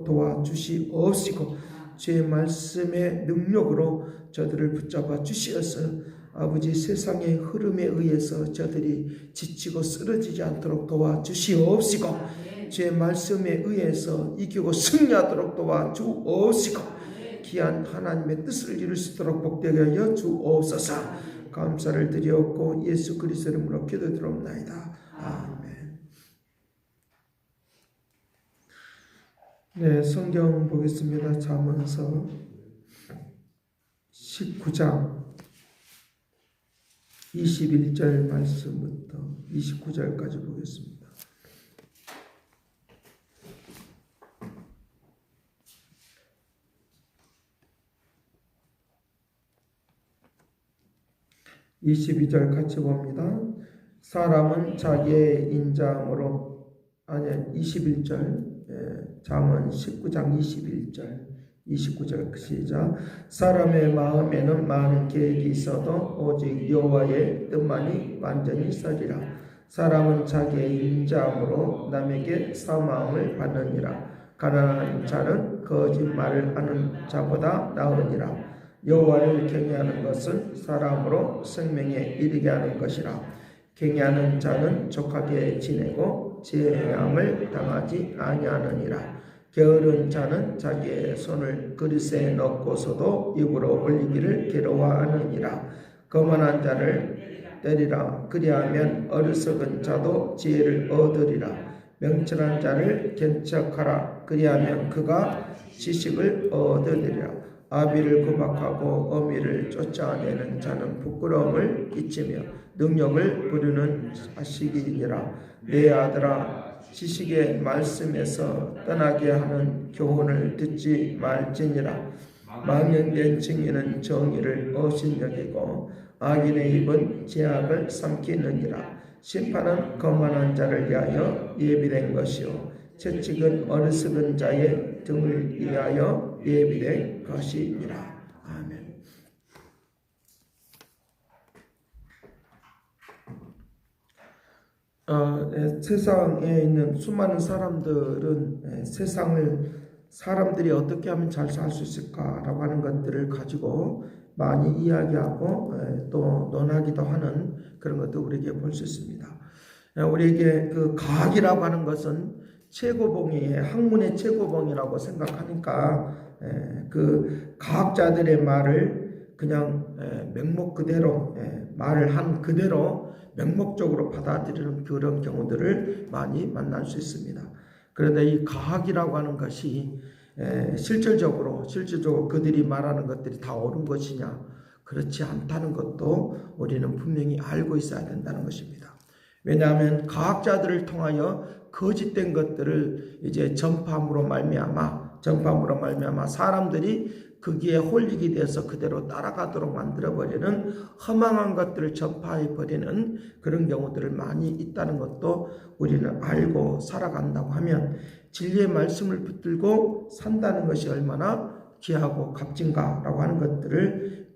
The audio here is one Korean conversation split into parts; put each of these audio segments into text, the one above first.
도와주시옵시고 주의 말씀의 능력으로 저들을 붙잡아 주시어서 아버지 세상의 흐름에 의해서 저들이 지치고 쓰러지지 않도록 도와주시옵시고 주의 말씀에 의해서 이기고 승리하도록 도와주옵시고 귀한 하나님의 뜻을 이룰 수 있도록 복되게 하여 주옵소서. 감사를 드리옵고 예수 그리스도 이름으로 기도드리옵나이다. 아멘. 네, 성경 보겠습니다. 잠언서 19장 21절 말씀부터 29절까지 보겠습니다. (22절) 같이 봅니다. 사람은 자기의 인자함으로 21절 잠언 19장 21절 29절 시작. 사람의 마음에는 많은 계획이 있어도 오직 여호와의 뜻만이 완전히 서리라. 사람은 자기의 인자함으로 남에게 사마움을 받느니라. 가난한 자는 거짓말을 하는 자보다 나으니라. 여호와를 경외하는 것은 사람으로 생명에 이르게 하는 것이라. 경외하는 자는 족하게 지내고 재앙을 당하지 아니하느니라. 게으른 자는 자기의 손을 그릇에 넣고서도 입으로 올리기를 괴로워하느니라. 거만한 자를 때리라. 그리하면 어리석은 자도 지혜를 얻으리라. 명철한 자를 견책하라. 그리하면 그가 지식을 얻으리라. 아비를 구박하고 어미를 쫓아내는 자는 부끄러움을 끼치며 능력을 부르는 자식이니라. 내 아들아, 지식의 말씀에서 떠나게 하는 교훈을 듣지 말지니라. 망령된 증인은 정의를 업신여기고 악인의 입은 죄악을 삼키느니라. 심판은 거만한 자를 위하여 예비된 것이요 채찍은 어리석은 자의 등을 위하여 예비된 것이니라. 아멘. 세상에 있는 수많은 사람들은 사람들이 어떻게 하면 잘 살 수 있을까라고 하는 것들을 가지고 많이 이야기하고 또 논하기도 하는 그런 것도 우리에게 볼 수 있습니다. 우리에게 그 과학이라고 하는 것은 최고봉이에요. 학문의 최고봉이라고 생각하니까 그 과학자들의 말을 그냥 맹목 그대로 말을 한 그대로 맹목적으로 받아들이는 그런 경우들을 많이 만날 수 있습니다. 그런데 이 과학이라고 하는 것이 실질적으로 그들이 말하는 것들이 다 옳은 것이냐, 그렇지 않다는 것도 우리는 분명히 알고 있어야 된다는 것입니다. 왜냐하면 과학자들을 통하여 거짓된 것들을 이제 전파함으로 말미암아 사람들이 거기에 홀리게 돼서 그대로 따라가도록 만들어버리는 허망한 것들을 전파해버리는 그런 경우들을 많이 있다는 것도 우리는 알고 살아간다고 하면 진리의 말씀을 붙들고 산다는 것이 얼마나 귀하고 값진가라고 하는 것들을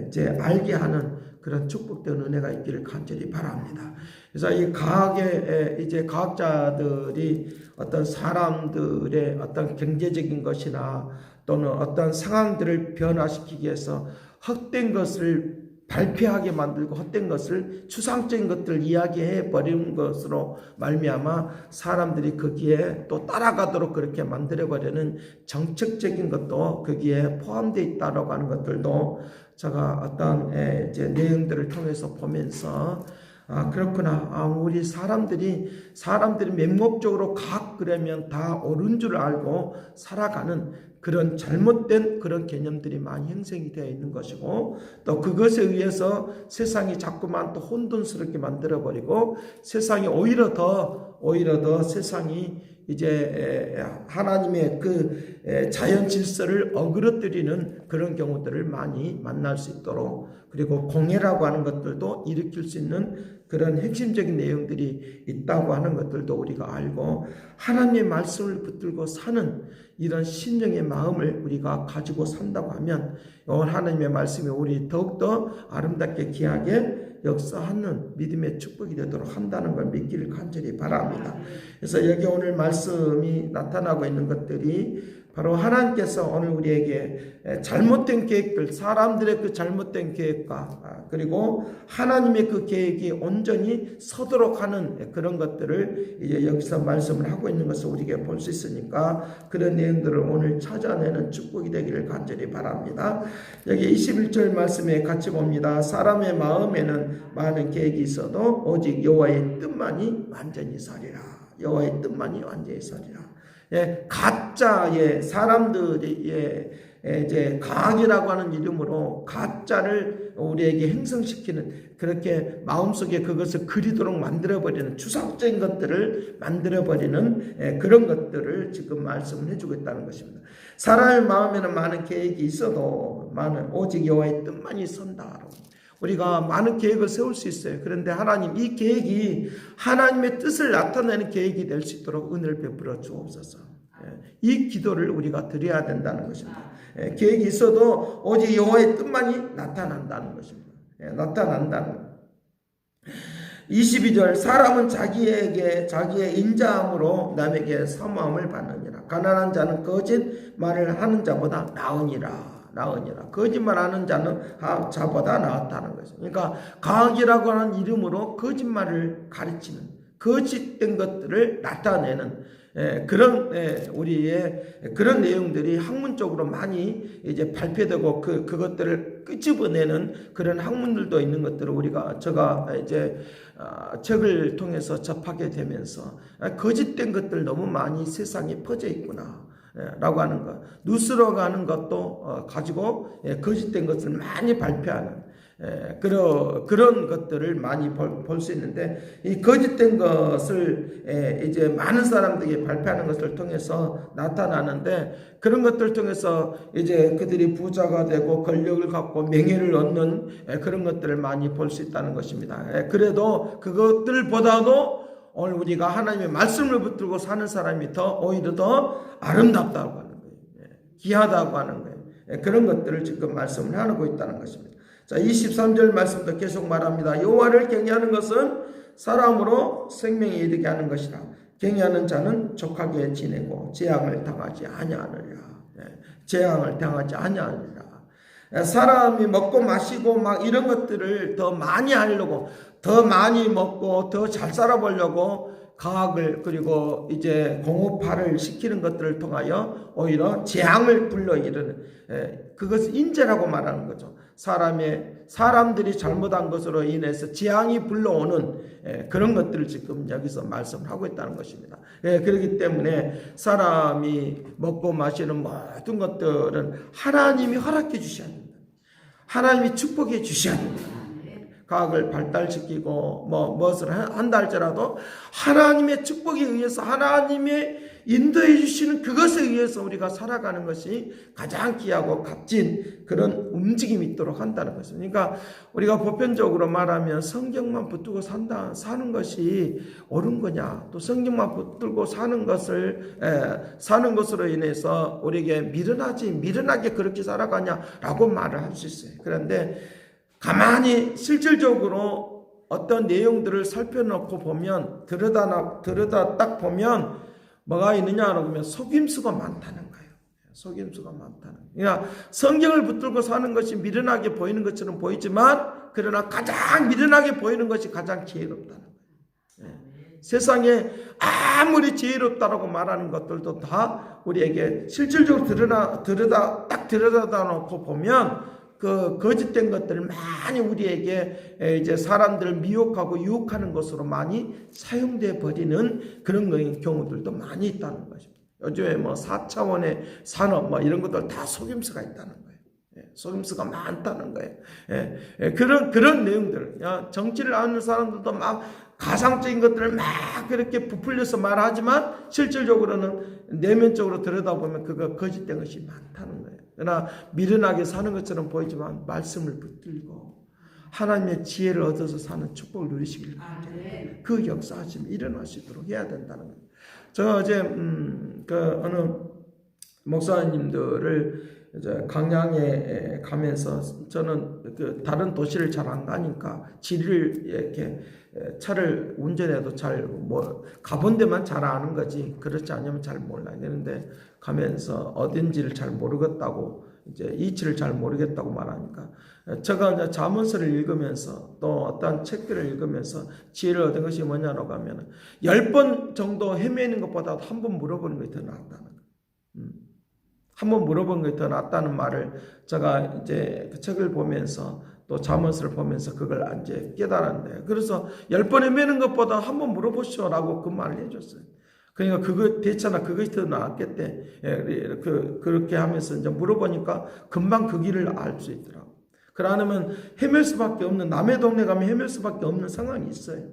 이제 알게 하는 그런 축복된 은혜가 있기를 간절히 바랍니다. 그래서 이 이제 과학자들이 어떤 사람들의 어떤 경제적인 것이나 또는 어떤 상황들을 변화시키기 위해서 헛된 것을 발표하게 만들고 헛된 것을 추상적인 것들을 이야기해 버리는 것으로 말미암아 사람들이 거기에 또 따라가도록 그렇게 만들어 버리는 정책적인 것도 거기에 포함되어 있다라고 하는 것들도 제가 어떤 이제 내용들을 통해서 보면서 그렇구나. 우리 사람들이 맹목적으로 그러면 다 옳은 줄 알고 살아가는 그런 잘못된 그런 개념들이 많이 형성이 되어 있는 것이고, 또 그것에 의해서 세상이 자꾸만 또 혼돈스럽게 만들어버리고 세상이 오히려 더 세상이 이제 하나님의 그 자연 질서를 어그러뜨리는 그런 경우들을 많이 만날 수 있도록, 그리고 공해라고 하는 것들도 일으킬 수 있는 그런 핵심적인 내용들이 있다고 하는 것들도 우리가 알고, 하나님의 말씀을 붙들고 사는 이런 심령의 마음을 우리가 가지고 산다고 하면 하나님의 말씀이 우리 더욱더 아름답게 귀하게 역사하는 믿음의 축복이 되도록 한다는 걸 믿기를 간절히 바랍니다. 그래서 여기 오늘 말씀이 나타나고 있는 것들이 바로 하나님께서 오늘 우리에게 잘못된 계획들, 사람들의 그 잘못된 계획과 그리고 하나님의 그 계획이 온전히 서도록 하는 그런 것들을 이제 여기서 말씀을 하고 있는 것을 우리에게 볼 수 있으니까 그런 내용들을 오늘 찾아내는 축복이 되기를 간절히 바랍니다. 여기 21절 말씀에 같이 봅니다. 사람의 마음에는 많은 계획이 있어도 오직 여호와의 뜻만이 완전히 서리라. 여호와의 뜻만이 완전히 서리라. 가짜의 사람들이 이제 과학이라고 하는 이름으로 가짜를 우리에게 형성시키는 그렇게 마음속에 그것을 그리도록 만들어버리는 추상적인 것들을 만들어버리는 그런 것들을 지금 말씀을 해주고 있다는 것입니다. 사람의 마음에는 많은 계획이 있어도 오직 여호와의 뜻만이 선다. 우리가 많은 계획을 세울 수 있어요. 그런데 하나님 이 계획이 하나님의 뜻을 나타내는 계획이 될 수 있도록 은혜를 베풀어 주옵소서. 이 기도를 우리가 드려야 된다는 것입니다. 계획이 있어도 오직 여호와의 뜻만이 나타난다는 것입니다. 나타난다는 것. 22절 사람은 자기의 인자함으로 남에게 사모함을 받느니라. 가난한 자는 거짓말을 하는 자보다 나으니라. 거짓말하는 자보다 나았다는 것이죠. 그러니까 과학이라고 하는 이름으로 거짓말을 가르치는 거짓된 것들을 나타내는 그런 우리의 그런 내용들이 학문적으로 많이 이제 발표되고 그것들을 끄집어내는 그런 학문들도 있는 것들을 제가 이제 책을 통해서 접하게 되면서 거짓된 것들 너무 많이 세상에 퍼져 있구나. 라고 하는 것, 뉴스로 하는 것도 가지고 거짓된 것을 많이 발표하는 그런 것들을 많이 볼 수 있는데 이 거짓된 것을 이제 많은 사람들이 발표하는 것을 통해서 나타나는데 그런 것들을 통해서 이제 그들이 부자가 되고 권력을 갖고 명예를 얻는 그런 것들을 많이 볼 수 있다는 것입니다. 그래도 그것들보다도 오늘 우리가 하나님의 말씀을 붙들고 사는 사람이 오히려 더 아름답다고 하는 거예요. 귀하다고 하는 거예요. 그런 것들을 지금 말씀을 하고 있다는 것입니다. 자, 23절 말씀도 계속 말합니다. 여호와를 경외하는 것은 사람으로 생명에 이르게 하는 것이라. 경외하는 자는 족하게 지내고 재앙을 당하지 아니하느니라. 재앙을 당하지 아니하느니라. 사람이 먹고 마시고 막 이런 것들을 더 많이 하려고 더 많이 먹고 더 잘 살아보려고 과학을 그리고 이제 공업화를 시키는 것들을 통하여 오히려 재앙을 불러일으는 그것을 인재라고 말하는 거죠. 사람들이 잘못한 것으로 인해서 재앙이 불러오는 그런 것들을 지금 여기서 말씀을 하고 있다는 것입니다. 그렇기 때문에 사람이 먹고 마시는 모든 것들은 하나님이 허락해 주셔야 됩니다. 하나님이 축복해 주셔야 됩니다. 과학을 발달시키고 무엇을 한다 할지라도 하나님의 축복에 의해서 하나님의 인도해 주시는 그것에 의해서 우리가 살아가는 것이 가장 귀하고 값진 그런 움직임이 있도록 한다는 것입니다. 그러니까 우리가 보편적으로 말하면 성경만 붙들고 사는 것이 옳은 거냐, 또 성경만 붙들고 사는 것으로 인해서 우리에게 미련하게 그렇게 살아가냐라고 말을 할 수 있어요. 그런데 가만히 실질적으로 어떤 내용들을 살펴놓고 보면 들여다 딱 보면 뭐가 있느냐라고 하면 속임수가 많다는 거예요. 속임수가 많다는 거예요. 그러니까 성경을 붙들고 사는 것이 미련하게 보이는 것처럼 보이지만 그러나 가장 미련하게 보이는 것이 가장 지혜롭다는 거예요. 세상에 아무리 지혜롭다라고 말하는 것들도 다 우리에게 실질적으로 들여다 놓고 보면 그 거짓된 것들을 많이 우리에게 이제 사람들을 미혹하고 유혹하는 것으로 많이 사용돼 버리는 그런 경우들도 많이 있다는 것입니다. 요즘에 4차원의 산업 이런 것들 다 속임수가 있다는 거예요. 속임수가 많다는 거예요. 그런 내용들, 정치를 아는 사람들도 막 가상적인 것들을 막 그렇게 부풀려서 말하지만 실질적으로는 내면적으로 들여다보면 그거 거짓된 것이 많다는 거예요. 그러나 미련하게 사는 것처럼 보이지만 말씀을 붙들고 하나님의 지혜를 얻어서 사는 축복을 누리시길 바랍니다. 그 역사하심이 일어나시도록 해야 된다는 거예요. 제가 어제 어느 목사님들을 이제 강양에 가면서 저는 그 다른 도시를 잘 안 가니까 지리를 이렇게 차를 운전해도 잘 뭐 가본 데만 잘 아는 거지 그렇지 않으면 잘 몰라야 되는데 가면서 어딘지를 잘 모르겠다고 이제 이치를 잘 모르겠다고 말하니까 제가 이제 잠언서를 읽으면서 또 어떤 책들을 읽으면서 지혜를 얻은 것이 뭐냐라고 하면 10번 정도 헤매는 것보다 한 번 물어보는 것이 더 낫다는 거예요. 한번 물어본 것이 더 낫다는 말을 제가 이제 그 책을 보면서 또 잠언서를 보면서 그걸 이제 깨달았는데 그래서 10번 헤매는 것보다 한 번 물어보시오라고 그 말을 해줬어요. 그러니까 그거 됐잖아. 그것이 더 나았겠대. 그렇게 하면서 이제 물어보니까 금방 그 길을 알 수 있더라고. 그러면 헤맬 수밖에 없는 남의 동네 가면 헤맬 수밖에 없는 상황이 있어요.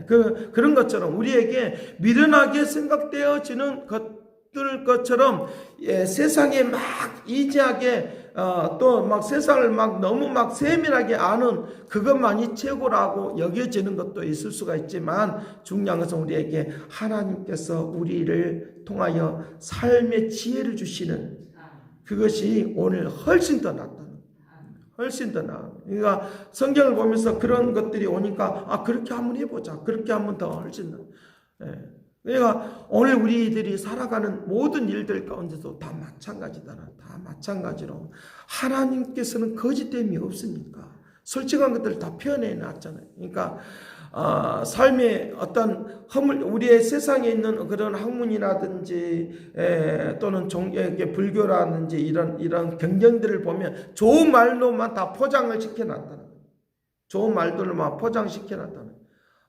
그런 것처럼 우리에게 미련하게 생각되어지는 것처럼 세상에 막 이지하게 또 막 세상을 막 너무 막 세밀하게 아는 그것만이 최고라고 여겨지는 것도 있을 수가 있지만 중요한 것은 우리에게 하나님께서 우리를 통하여 삶의 지혜를 주시는 그것이 오늘 훨씬 더 낫다. 훨씬 더 나아. 그러니까 성경을 보면서 그런 것들이 오니까 그렇게 한번 해보자. 그렇게 하면 더 훨씬 나. 그러니까 오늘 우리들이 살아가는 모든 일들 가운데도 다 마찬가지다. 다 마찬가지로 하나님께서는 거짓됨이 없으니까 솔직한 것들을 다 표현해 놨잖아요. 그러니까 삶의 어떤 우리의 세상에 있는 그런 학문이라든지 또는 불교라든지 이런 경쟁들을 보면 좋은 말로만 다 포장을 시켜놨다는 거예요. 좋은 말들로만 포장시켜놨다는 거예요.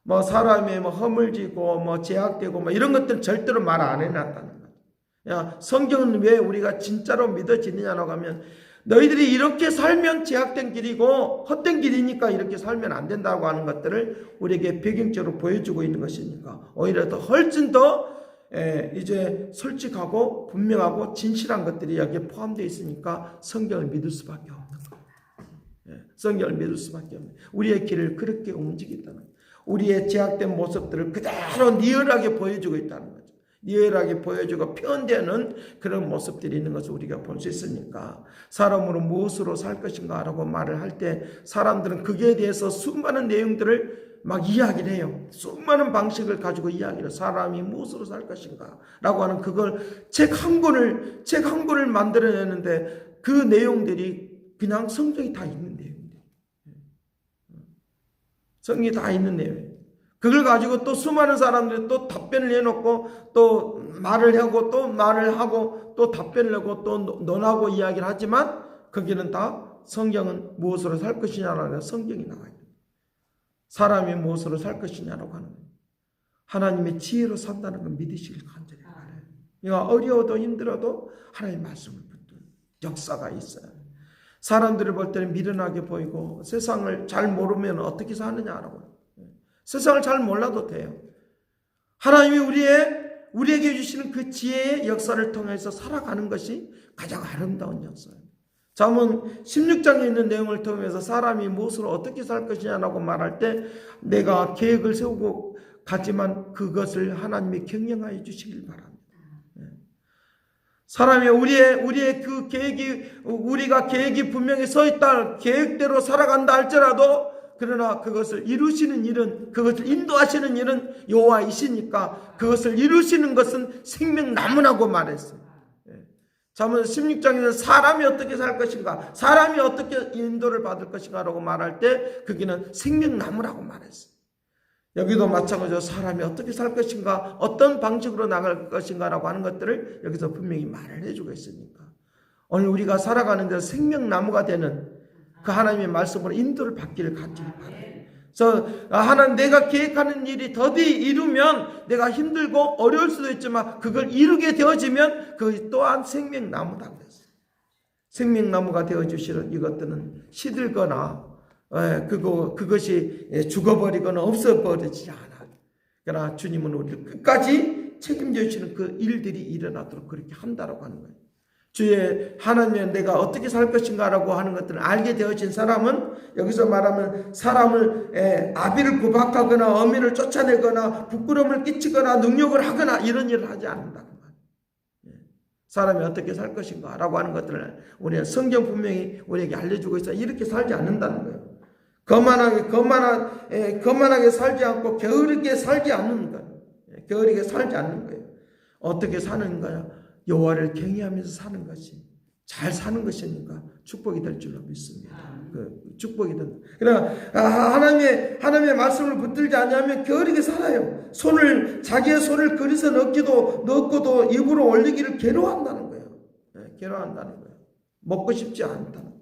뭐 사람이 허물지고 제약되고 이런 것들 절대로 말 안 해놨다는 거예요. 성경은 왜 우리가 진짜로 믿어지느냐라고 하면 너희들이 이렇게 살면 제약된 길이고 헛된 길이니까 이렇게 살면 안 된다고 하는 것들을 우리에게 배경적으로 보여주고 있는 것이니까 오히려 더 훨씬 더 이제 솔직하고 분명하고 진실한 것들이 여기에 포함되어 있으니까 성경을 믿을 수밖에 없는 거예요. 성경을 믿을 수밖에 없는 거예요. 우리의 길을 그렇게 움직인다는 거예요. 우리의 제약된 모습들을 그대로 리얼하게 보여주고 있다는 거죠. 리얼하게 보여주고 표현되는 그런 모습들이 있는 것을 우리가 볼 수 있으니까 사람으로 무엇으로 살 것인가 라고 말을 할 때 사람들은 그에 대해서 수많은 내용들을 막 이야기를 해요. 수많은 방식을 가지고 이야기를 사람이 무엇으로 살 것인가 라고 하는 그걸 책 한 권을 만들어내는데 그 내용들이 그냥 성경이 다 있는 내용이에요. 성경이 다 있는 내용이에요. 그걸 가지고 또 수많은 사람들이 또 답변을 해놓고 또 말을 하고 또 말을 하고 또 답변을 하고 또 논하고 이야기를 하지만 거기는 다 성경은 무엇으로 살 것이냐라는 성경이 나와요. 사람이 무엇으로 살 것이냐라고 하는 거예요. 하나님의 지혜로 산다는 걸 믿으시길 간절히 바라요. 그러니까 어려워도 힘들어도 하나님의 말씀을 붙드는 역사가 있어요. 사람들을 볼 때는 미련하게 보이고 세상을 잘 모르면 어떻게 사느냐라고. 세상을 잘 몰라도 돼요. 하나님이 우리에게 주시는 그 지혜의 역사를 통해서 살아가는 것이 가장 아름다운 역사예요. 잠언 16장에 있는 내용을 통해서 사람이 무엇으로 어떻게 살 것이냐라고 말할 때 내가 계획을 세우고 가지만 그것을 하나님이 경영하여 주시길 바랍니다. 사람이 우리의 그 계획이 우리가 계획이 분명히 서 있다 계획대로 살아간다 할지라도 그러나 그것을 이루시는 일은 그것을 인도하시는 일은 여호와이시니까 그것을 이루시는 것은 생명나무라고 말했어요. 잠언 16장에는 사람이 어떻게 살 것인가 사람이 어떻게 인도를 받을 것인가라고 말할 때 거기는 생명나무라고 말했어요. 여기도 마찬가지로 사람이 어떻게 살 것인가 어떤 방식으로 나갈 것인가라고 하는 것들을 여기서 분명히 말을 해주고 있으니까 오늘 우리가 살아가는 데서 생명나무가 되는 그 하나님의 말씀으로 인도를 받기를 간절히 바라요. 그래서 하나님 내가 계획하는 일이 더디 이루면 내가 힘들고 어려울 수도 있지만 그걸 이루게 되어지면 그 또한 생명나무다 그랬어요. 생명나무가 되어주시는 이것들은 시들거나 그것이 죽어버리거나 없어버리지 않아. 그러나 주님은 우리를 끝까지 책임져 주시는 그 일들이 일어나도록 그렇게 한다라고 하는 거예요. 주의 하나님의 내가 어떻게 살 것인가라고 하는 것들을 알게 되어진 사람은 여기서 말하면 사람을 아비를 구박하거나 어미를 쫓아내거나 부끄러움을 끼치거나 능욕을 하거나 이런 일을 하지 않는다는 거예요. 사람이 어떻게 살 것인가 라고 하는 것들을 우리는 성경 분명히 우리에게 알려주고 있어. 이렇게 살지 않는다는 거예요. 거만하게 살지 않고 게으르게 살지 않는 거예요. 게으르게 살지 않는 거예요. 어떻게 사는 거야? 여호와를 경외하면서 사는 것이 잘 사는 것이니까 축복이 될 줄로 믿습니다. 축복이 된다. 그러나 하나님의 말씀을 붙들지 않으면 게으르게 살아요. 자기의 손을 그리서 넣고도 입으로 올리기를 괴로워한다는 거예요. 괴로워한다는 거예요. 먹고 싶지 않다는 거예요.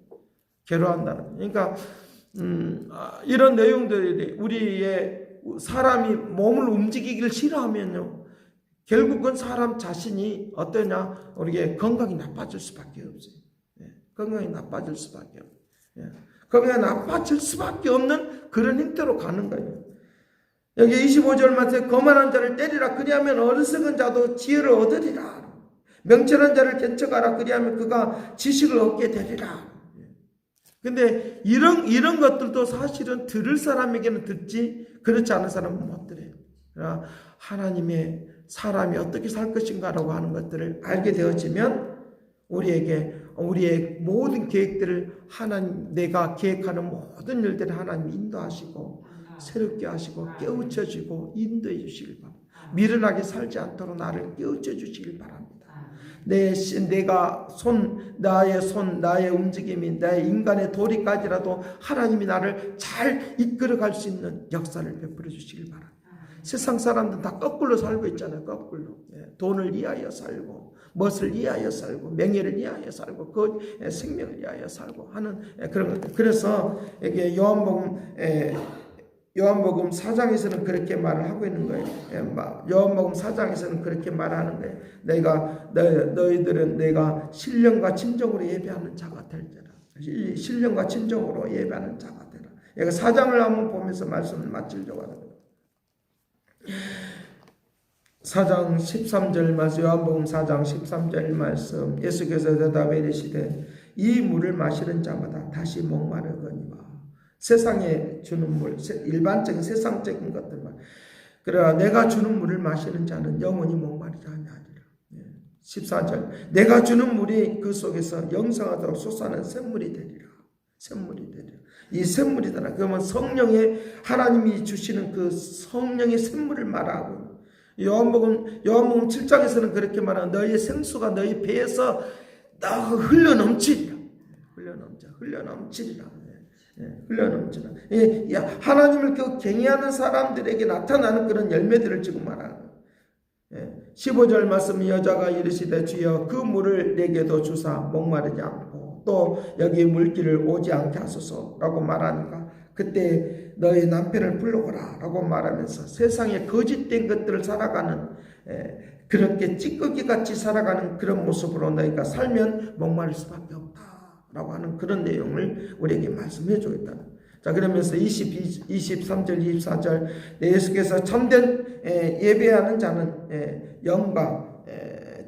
괴로워한다는 거예요. 그러니까 이런 내용들이 우리의 사람이 몸을 움직이기를 싫어하면요, 결국은 사람 자신이 어떠냐, 우리의 건강이 나빠질 수밖에 없어요. 건강이 나빠질 수밖에 없어요. 건강이 나빠질 수밖에 없는 그런 형태로 가는 거예요. 여기 25절 말씀에 거만한 자를 때리라. 그리하면 어리석은 자도 지혜를 얻으리라. 명철한 자를 견척하라. 그리하면 그가 지식을 얻게 되리라. 근데 이런 것들도 사실은 들을 사람에게는 듣지, 그렇지 않은 사람은 못 들어요. 그러나 하나님의 사람이 어떻게 살 것인가라고 하는 것들을 알게 되어지면 우리의 모든 계획들을 내가 계획하는 모든 일들을 하나님이 인도하시고 새롭게 하시고 깨우쳐주고 인도해 주시길 바랍니다. 미련하게 살지 않도록 나를 깨우쳐 주시길 바랍니다. 나의 움직임이 나의 인간의 도리까지라도 하나님이 나를 잘 이끌어갈 수 있는 역사를 베풀어 주시길 바랍니다. 세상 사람들은 다 거꾸로 살고 있잖아요. 거꾸로. 돈을 위하여 살고, 멋을 위하여 살고, 명예를 위하여 살고, 그 생명을 위하여 살고 하는 그런 것들. 그래서 이게 요한복음 4장에서는 그렇게 말을 하고 있는 거예요. 요한복음 4장에서는 그렇게 말하는 거예요. 너희들은 내가 신령과 진정으로 예배하는 자가 될지라. 신령과 진정으로 예배하는 자가 되라. 얘가 4장을 한번 보면서 말씀을 마치려고 하는 거예요. 4장 13절 말씀, 요한복음 4장 13절 말씀, 예수께서 대답해 이르시되 이 물을 마시는 자마다 다시 목마르거니와. 세상에 주는 물, 일반적인 세상적인 것들만. 그러나 내가 주는 물을 마시는 자는 영원히 목마르지 아니하리라. 14절, 내가 주는 물이 그 속에서 영생하도록 솟아나는 샘물이 되리라. 샘물이 되리라. 이 샘물이더라. 그러면 하나님이 주시는 그 성령의 샘물을 말하고, 요한복음 7장에서는 그렇게 말하는, 너희 생수가 너희 배에서 흘러 넘치리라. 흘러넘치라. 하나님을 경외하는 사람들에게 나타나는 그런 열매들을 지금 말하는 거예요. 15절 말씀, 여자가 이르시되 주여 그 물을 내게도 주사 목마르지 않고 또 여기 물길을 오지 않게 하소서라고 말하니까, 그때 너희 남편을 불러오라 라고 말하면서 세상에 거짓된 것들을 살아가는, 그렇게 찌꺼기같이 살아가는 그런 모습으로 너희가 살면 목마를 수밖에 없다 라고 하는 그런 내용을 우리에게 말씀해 주겠다. 자, 그러면서 23절 24절, 예수께서 참된 예배하는 자는 영과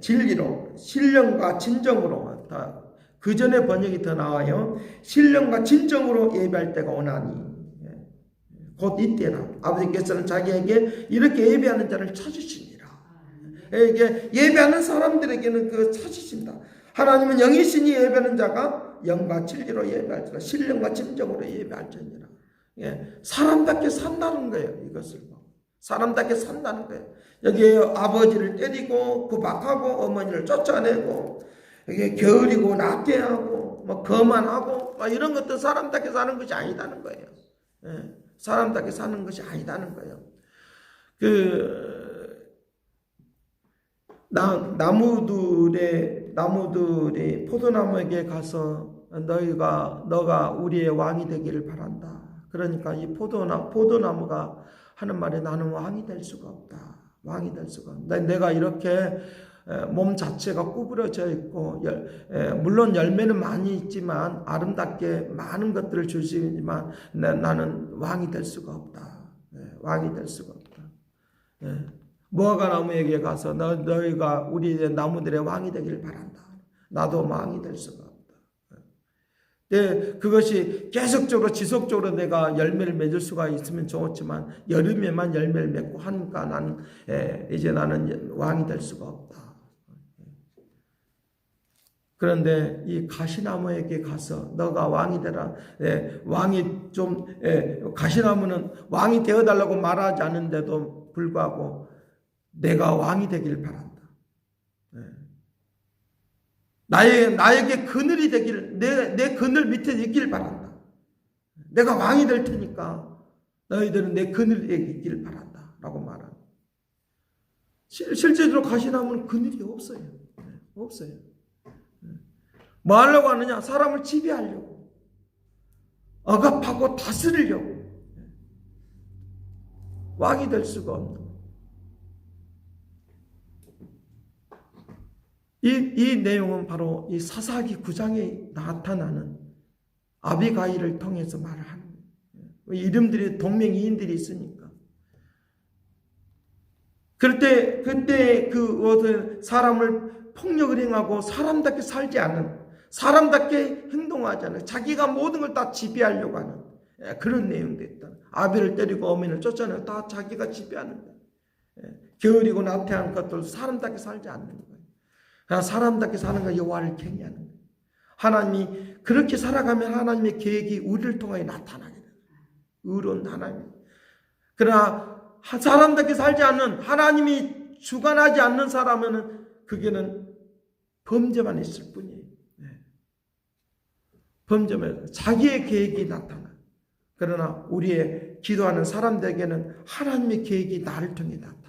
진리로 신령과 진정으로, 그 전에 번역이 더 나와요. 신령과 진정으로 예배할 때가 오나니, 곧 이때라. 아버지께서는 자기에게 이렇게 예배하는 자를 찾으시니라. 이게 예배하는 사람들에게는 그 찾으신다. 하나님은 영이시니 예배하는 자가 영과 진리로 예배할지라. 신령과 진정으로 예배할지니라. 사람답게 산다는 거예요. 이것을 사람답게 산다는 거예요. 여기 아버지를 때리고 구박하고 어머니를 쫓아내고, 이게 게으르고 낙태하고 거만하고 이런 것도 사람답게 사는 것이 아니다는 거예요. 사람답게 사는 것이 아니다는 거예요. 나무들이 포도나무에게 가서 너가 우리의 왕이 되기를 바란다. 그러니까 이 포도나무가 하는 말이, 나는 왕이 될 수가 없다. 왕이 될 수가 없다. 내가 이렇게 몸 자체가 구부러져 있고, 물론 열매는 많이 있지만 아름답게 많은 것들을 줄 수 있지만 나는 왕이 될 수가 없다. 왕이 될 수가 없다. 무화과 나무에게 가서 너희가 우리 나무들의 왕이 되기를 바란다. 나도 왕이 될 수가 없다. 그것이 계속적으로 지속적으로 내가 열매를 맺을 수가 있으면 좋았지만 여름에만 열매를 맺고 하니까 나는 왕이 될 수가 없다. 그런데 이 가시나무에게 가서 너가 왕이 되라. 왕이 좀 가시나무는 왕이 되어달라고 말하지 않는데도 불구하고 내가 왕이 되길 바란다. 나에게 그늘이 되기를, 내 그늘 밑에 있길 바란다. 내가 왕이 될 테니까 너희들은 내 그늘에 있길 바란다. 라고 말합니다. 실제로 가시나무는 그늘이 없어요. 없어요. 뭐 하려고 하느냐? 사람을 지배하려고. 억압하고 다스리려고. 왕이 될 수가 없는. 이 내용은 바로 이 사사기 9장에 나타나는 아비가일을 통해서 말을 하는 거예요. 이름들이 동명이인들이 있으니까. 그때 그 사람을 폭력을 행하고 사람답게 살지 않은, 사람답게 행동하지 않은, 자기가 모든 걸 다 지배하려고 하는 그런 내용도 있다. 아벨을 때리고 어민을 쫓아내고 다 자기가 지배하는 거예요. 게으르고 나태한 것들도 사람답게 살지 않는 거예요. 그냥 사람답게 사는 거 여호와를 경외하는 거예요. 하나님이 그렇게 살아가면 하나님의 계획이 우리를 통하여 나타나게 돼요. 의로운 하나님. 그러나 사람답게 살지 않는, 하나님이 주관하지 않는 사람은 그게는 범죄만 있을 뿐이에요. 범죄만, 자기의 계획이 나타나. 그러나 우리의 기도하는 사람들에게는 하나님의 계획이 나를 통해 나타나.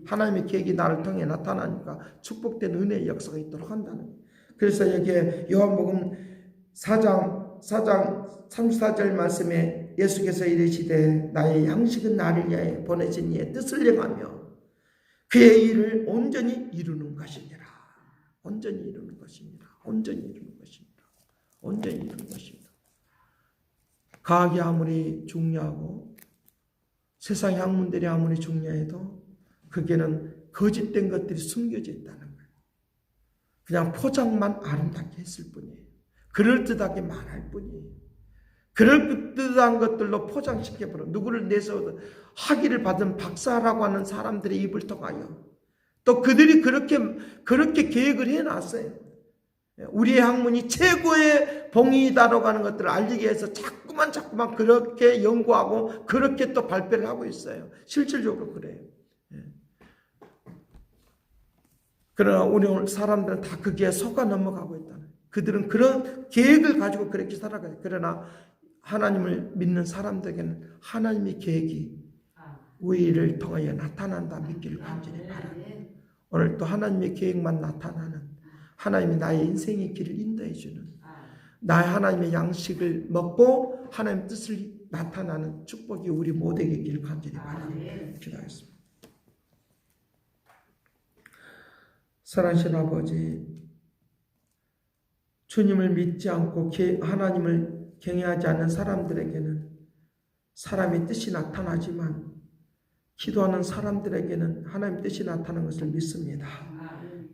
하나님의 계획이 나를 통해 나타나니까 축복된 은혜의 역사가 있도록 한다는 거예요. 그래서 여기에 요한복음 4장 34절 말씀에 예수께서 이르시되 나의 양식은 나를 위하여 보내신 이의 뜻을 행하며 그의 일을 온전히 이루는 것이니라. 온전히 이루는 것입니다. 온전히 이루는 것입니다. 온전히 이루는 것입니다. 과학이 아무리 중요하고 세상 학문들이 아무리 중요해도 그게는 거짓된 것들이 숨겨져 있다는 거예요. 그냥 포장만 아름답게 했을 뿐이에요. 그럴듯하게 말할 뿐이에요. 그럴듯한 것들로 포장시켜버려. 누구를 내서 학위를 받은 박사라고 하는 사람들의 입을 통하여 또 그들이 그렇게 계획을 해놨어요. 우리의 학문이 최고의 봉이다라고 하는 것들을 알리기 위해서 자꾸만 그렇게 연구하고 그렇게 또 발표를 하고 있어요. 실질적으로 그래요. 그러나 우리 사람들은 다 거기에 속아 넘어가고 있다는. 그들은 그런 계획을 가지고 그렇게 살아가요. 그러나 하나님을 믿는 사람들에게는 하나님의 계획이 우리를 통하여 나타난다 믿기를 간절히 바랍니다. 오늘 또 하나님의 계획만 나타나는, 하나님이 나의 인생의 길을 인도해 주는, 나의 하나님의 양식을 먹고 하나님의 뜻을 나타나는 축복이 우리 모두에게 있기를 간절히 바랍니다. 기도하겠습니다. 사랑하신 아버지, 주님을 믿지 않고 하나님을 경외하지 않는 사람들에게는 사람의 뜻이 나타나지만 기도하는 사람들에게는 하나님의 뜻이 나타나는 것을 믿습니다.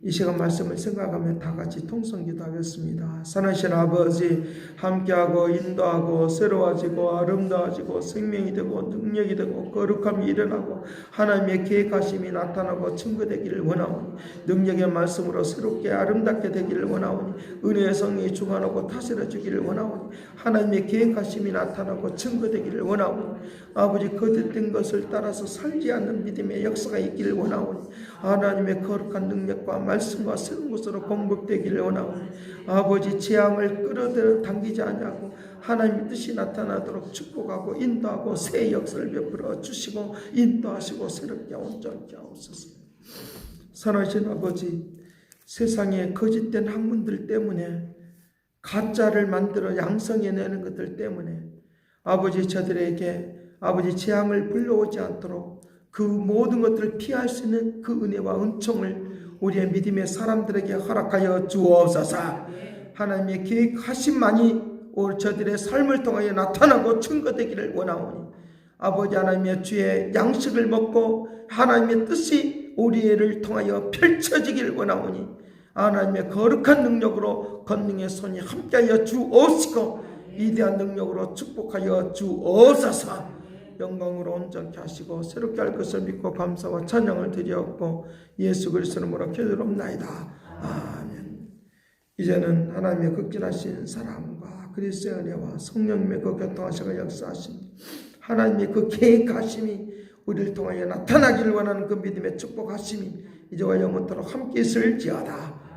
이 시간 말씀을 생각하며 다 같이 통성기도 하겠습니다. 사랑하신 아버지, 함께하고 인도하고 새로워지고 아름다워지고 생명이 되고 능력이 되고 거룩함이 일어나고 하나님의 계획하심이 나타나고 증거되기를 원하오니, 능력의 말씀으로 새롭게 아름답게 되기를 원하오니, 은혜의 성령이 주관하고 다스려 주기를 원하오니, 하나님의 계획하심이 나타나고 증거되기를 원하오니, 아버지 거듭된 것을 따라서 살지 않는 믿음의 역사가 있기를 원하오니, 하나님의 거룩한 능력과 말씀과 새로운 것으로 공급되기를 원하오니, 아버지 재앙을 끌어들여 당기지 않냐고 하나님의 뜻이 나타나도록 축복하고 인도하고 새 역사를 베풀어 주시고 인도하시고 새롭게 온전케 하옵소서. 사랑하신 아버지, 세상에 거짓된 학문들 때문에 가짜를 만들어 양성해내는 것들 때문에 아버지 저들에게 아버지 재앙을 불러오지 않도록 그 모든 것들을 피할 수 있는 그 은혜와 은총을 우리의 믿음의 사람들에게 허락하여 주옵소서. 하나님의 계획하심만이 저들의 삶을 통하여 나타나고 증거되기를 원하오니, 아버지 하나님의 주의 양식을 먹고 하나님의 뜻이 우리를 통하여 펼쳐지기를 원하오니, 하나님의 거룩한 능력으로 권능의 손이 함께하여 주옵시고 위대한 능력으로 축복하여 주옵소서. 영광으로 온전케 하시고 새롭게 할 것을 믿고 감사와 찬양을 드리옵고 예수 그리스도로 기도드리옵나이다. 아멘. 이제는 하나님의 극진하신 사랑과 그리스도의 은혜와 성령님의 그 교통하시고 역사하심, 하나님의 그 계획하심이 우리를 통하여 나타나기를 원하는 그 믿음의 축복하심이 이제와 영원토록 함께 있을지어다.